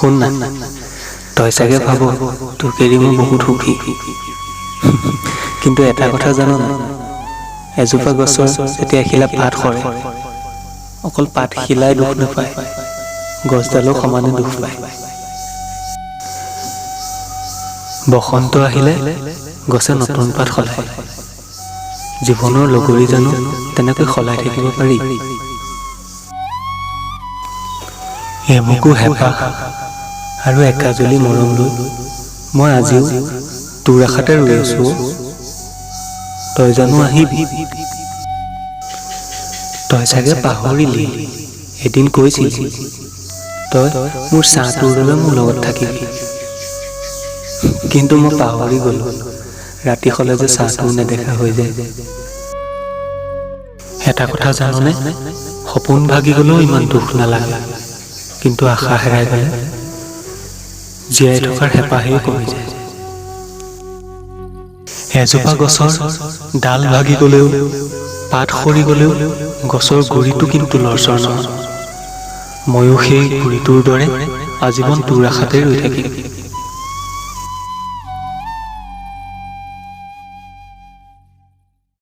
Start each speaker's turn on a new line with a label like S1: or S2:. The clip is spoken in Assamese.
S1: শুন না, তই চাগে ভাব তোক এৰি মই বহুত সুখী, কিন্তু এটা কথা জান না, এজোপা গছৰ যেতিয়া এখিলা পাত সৰে, অকল পাত শিলাই দুখ নাপায়, গছডালো সমানে দুখ পায়। বসন্ত আহিলে গছে নতুন পাত সলায়, জীৱনৰ লগৰী জানো তেনেকৈ সলাই থাকিব পাৰি? এবুকু হেঁপাহ আৰু একাজলি মৰম লৈ মই আজিও তোৰ আশাতে ৰৈ আছো। তই জানো আহিবি? তই চাগে পাহৰিলি, এদিন কৈছিলি তই মোৰ ছাঁটোৰ দৰে মোৰ লগত থাকিবি, কিন্তু মই পাহৰি গলো, ৰাতি হলে যে ছাঁটোও নেদেখা হৈ যায়। এটা কথা জাননে, সপোন ভাগি গলেও ইমান দুখ নালাগে, কিন্তু আশা হেৰাই গলে জীয়াই থকাৰ হেঁপাহেই কমি যায়। এজোপা গছৰ ডাল ভাগি গলেও, পাত সৰি গলেও গছৰ গুৰিটো কিন্তু লৰচৰ নহয়। ময়ো সেই গুৰিটোৰ দৰে আজীৱন তোৰ আশাতে ৰৈ থাকিম।